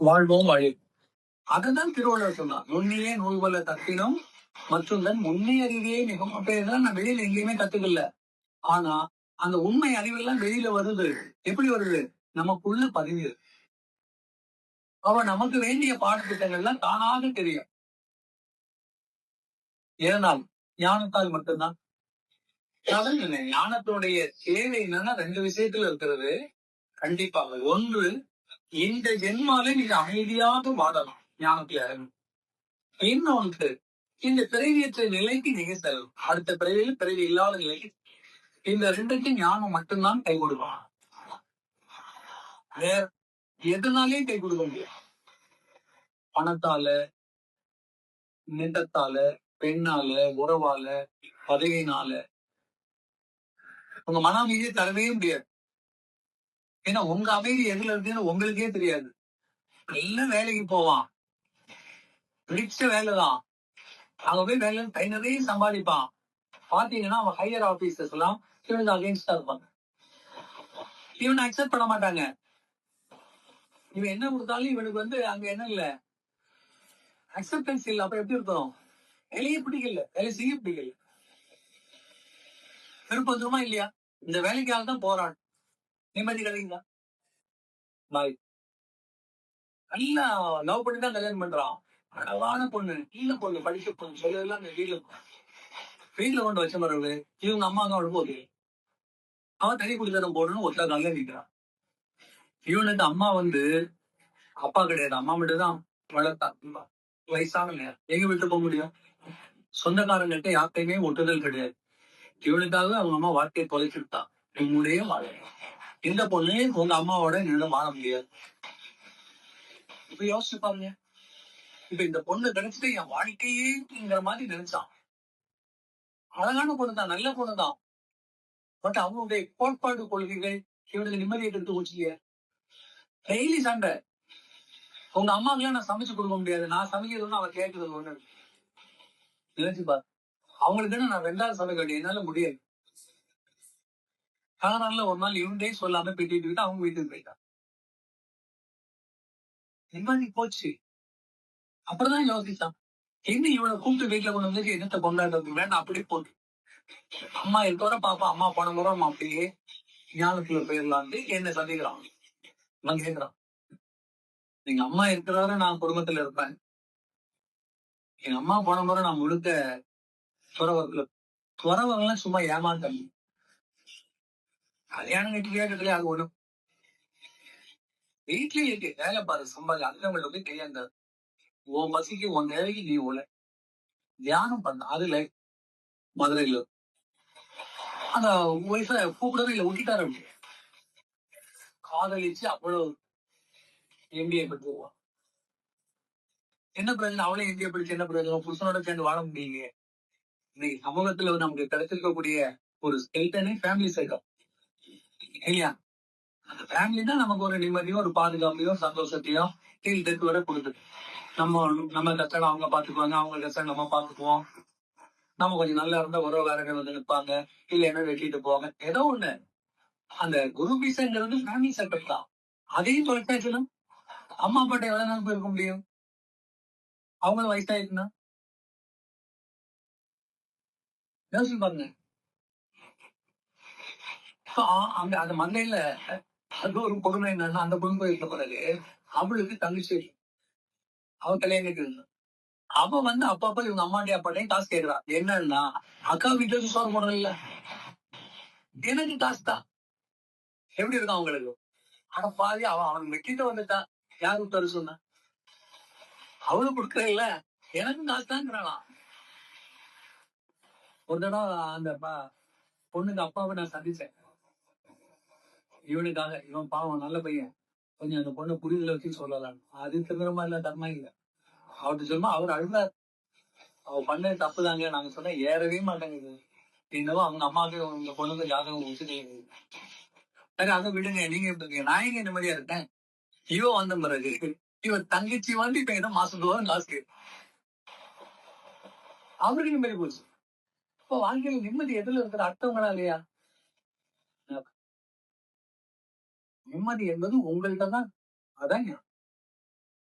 வாழ்வோம் வழி. அதுதான் திருவள்ளுவர் சொன்னார். நுண்ணியே நூல்வல தத்தினும் மற்றும் உண்மை அறிவியே மிகவும். அப்ப இதெல்லாம் நான் வெளியில எங்கேயுமே கத்துக்கல. ஆனா அந்த உண்மை அறிவெல்லாம் வெளியில வருது. எப்படி வருது? நமக்குள்ள பதிவு. அவ நமக்கு வேண்டிய பாடத்திட்டங்கள்லாம் தானாக தெரியும். ஏனால் ஞானத்தால் மட்டும்தான். ஞானத்துடைய தேவை என்னன்னா 2 விஷயத்துல இருக்கிறது. கண்டிப்பாக. ஒன்று, இந்த ஜென்மால நீங்க அமைதியாக வாழலாம் ஞானத்துல. இன்னொன்று, இந்த பிறவியற்ற நிலைக்கு நீங்க செல்லணும். அடுத்த பிறவியில் பிறவி இல்லாத நிலைக்கு. இந்த 2க்கும் ஞானம் மட்டும்தான் கை கொடுக்கும். வேற எதனாலே கை கொடுக்க முடியும்? பணத்தால, நிலத்தால, பெண்ணால, உறவால, பதவியினால உங்க மன அமைதியை தரவே முடியாது. ஏன்னா உங்க அமைதி எதுல இருக்குன்னு உங்களுக்கே தெரியாது. நல்ல வேலைக்கு போவான், பிடிச்ச வேலைதான், அங்க போய் வேலை கை நிறைய சம்பாதிப்பான். பாத்தீங்கன்னா அவன் ஹையர் ஆபீசர்ஸ் எல்லாம் இவனுக்கு அகைன்ஸ்டா இருப்பாங்க. இவனை அக்செப்ட் பண்ண மாட்டாங்க. இவன் என்ன கொடுத்தாலும் இவனுக்கு அங்க என்ன இல்ல, அக்செப்டன்ஸ் இல்ல. அப்ப எப்படி இருக்கணும்? வேலையே பிடிக்கல, வேலை செய்ய பிடிக்கல, விருப்பம் வந்துருமா இல்லையா? இந்த வேலைக்காக தான் போராடு. நிம்மதி கிடைக்குதா? பாய். நல்லா லவ் பண்ணி தான் கல்யாணம் பண்றான். அழகான பொண்ணு, நல்ல பொண்ணு, படிக்க பொண்ணு, சொல்லலாம். வீட்டுல கொண்டு வச்ச மரபு இவங்க அம்மா தான் போகுது. அவன் தனி குடித்தனம் போடணும் ஒருத்தா கால நிற்கிறான். இவனுக்கு அம்மா அப்பா கிடையாது, அம்மா மட்டும் தான் வளர்த்தா. வயசான நேரம் எங்க விட்டு போக முடியும்? சொந்தக்காரங்கிட்ட யார்கிட்டையுமே ஒட்டுதல் கிடையாது. இவனுக்காக அவங்க அம்மா வாழ்க்கையை தொலைச்சுட்டான். உன்னுடைய வாழ இந்த பொண்ணு உங்க அம்மாவோட என்னிடம் வாழ முடியாது. இப்ப யோசிச்சு பாருங்க. இப்ப இந்த பொண்ணு கிடைச்சிட்டு என் வாழ்க்கையேங்கிற மாதிரி நினைச்சான். அழகான பொண்ணுதான், நல்ல பொண்ணுதான். பட் அவனுடைய கோட்பாடு கொள்கைகள் இவனுக்கு நிம்மதியை எடுத்து போச்சுலையே. டெய்லி சண்டை. உங்க அம்மாக்கெல்லாம் நான் சமைச்சு கொடுக்க முடியாது, நான் சமைக்கிறது அவ கேட்கறது ஒண்ணு. நினைச்சு பாரு. அவங்களுக்குன்னு நான் 2வது சமைக்க வேண்டிய என்னால முடியாது. அதனால ஒரு நாள் இவன்டே சொல்லாம பெட்டிட்டு அவங்க வீட்டுக்கு போயிட்டான். நிம்மதி போச்சு. அப்புறம்தான் யோசிச்சான், என்ன இவனை கூப்பிட்டு வீட்டுல கொண்டு வந்து என்னத்தை கொண்டாடுறது வேண்டாம், அப்படி போட்டு அம்மா இருக்கவரை பாப்பா. அம்மா போன முறை அப்படியே ஞானத்துல போயிடலான்ட்டு என்ன சந்திக்கிறான். நான் கேட்கிறான், எங்க அம்மா இருக்கிறவரை நான் குடும்பத்துல இருப்பேன், எங்க அம்மா போன முறை நான் முழுக்க துறவரத்துல. துறவரெல்லாம் சும்மா ஏமாத்தம். கல்யாணம் கட்டி கேட்கறதுல அது ஒண்ணும். வீட்லயே இருக்கு, வேலை பாரு, சம்பாதி, அடுத்தவங்கள்ட்ட போய் கையாண்டாரு. உன் பசிக்கு உன் தேவைக்கு நீ உள்ள தியானம் பண்ண. அதுல மதுரையில அந்த ஒய்ஃப கூப்பிடவே இல்லை, விட்டுட்டாரு. அப்படி காதலிச்சு அவ்வளவு எம்பிஏ பெற்றுவான். என்ன பிரச்சனை? அவளே எம்பிஏ படிச்சு என்ன பிரச்சனை? புருஷனோட சேர்ந்து வாழ முடியுங்க. இன்னைக்கு சமூகத்துல நமக்கு கிடைச்சிருக்கக்கூடிய ஒரு ஸ்கெல்டனே ஃபேமிலி சைக்கம் இல்லையா? அந்த ஃபேமிலி தான் நமக்கு ஒரு நிம்மதியும் ஒரு பாதுகாப்பையும் சந்தோஷத்தையும் கீழ் தெற்கு வரை கொடுக்குது. நம்ம கஷ்டம் அவங்க பாத்துக்குவாங்க, அவங்க கஷ்டம் நம்ம பாத்துக்குவோம். நம்ம கொஞ்சம் நல்லா இருந்தா உறவுகாரங்க நிற்பாங்க, இல்லைன்னா வெட்டிட்டு போவாங்க, ஏதோ ஒண்ணு. அந்த குரு பீசங்கிறது ஃபேமிலி செட்டப் தான். அதையும் தொலைக்காச்சுன்னா அம்மா அப்பாட்ட எவ்வளவு நாள் போயிருக்க முடியும்? அவங்களும் வயசாயிருக்குன்னா யோசிச்சு பாருங்க. அங்க அந்த மந்தையில அது ஒரு கொடுமை என்னன்னா, அந்த பொண்ணு போயிருக்க பிறகு அவளுக்கு தங்கச்சி, அவ கல்யாணம் கேட்குது. அவ அப்பப்ப இவங்க அம்மாண்டைய அப்பாட்டையும் காசு கேட்கிறா. என்னன்னா, அக்கா வீட்டுல இருந்து சோறு போடுறதில்ல, எனக்கு காசு தான். எப்படி இருக்கும் அவங்களுக்கு? ஆனா பாதி அவன் வெட்டிட்டு வந்துட்டான். யாரு உத்தரவு சொன்னா? அவளும் கொடுக்கற இல்ல, எனக்கும் காசு தான்ங்கிறாளாம். ஒரு தடவை அந்த பொண்ணுக்கு அப்பாவை நான் சந்திச்சேன். இவனுக்காக. இவன் பாவம் நல்ல பையன், கொஞ்சம் அந்த பொண்ணு புரிதல வச்சு சொல்லலாம். அது திரும்ப இல்ல, தர்மா இல்ல. அவர்கிட்ட சொல்லுமா, அவர் அழுதார். அவ பண்ணது தப்புதாங்க. நாங்க சொன்ன ஏறவே மாட்டேங்குது. என்னவோ அவங்க அம்மாவுக்கு இந்த பொண்ணுக்கு ஜாதகம் வச்சுக்கீங்க. அதை விடுங்க, நீங்க எப்படி இருக்கீங்க? நான் எங்க நிம்மதியா இருக்கேன். இவன் வந்த பிறகு இவன் தங்கச்சி இப்ப ஏதோ மாசம் தோறும் காசு கேட்கும். அவருக்கு நிம்மதி போச்சு. இப்போ வாழ்க்கையில நிம்மதி எதுல இருக்கிற? அடுத்தவங்களா இல்லையா? நிம்மதி என்பது உங்கள்கிட்ட தான். அதாங்க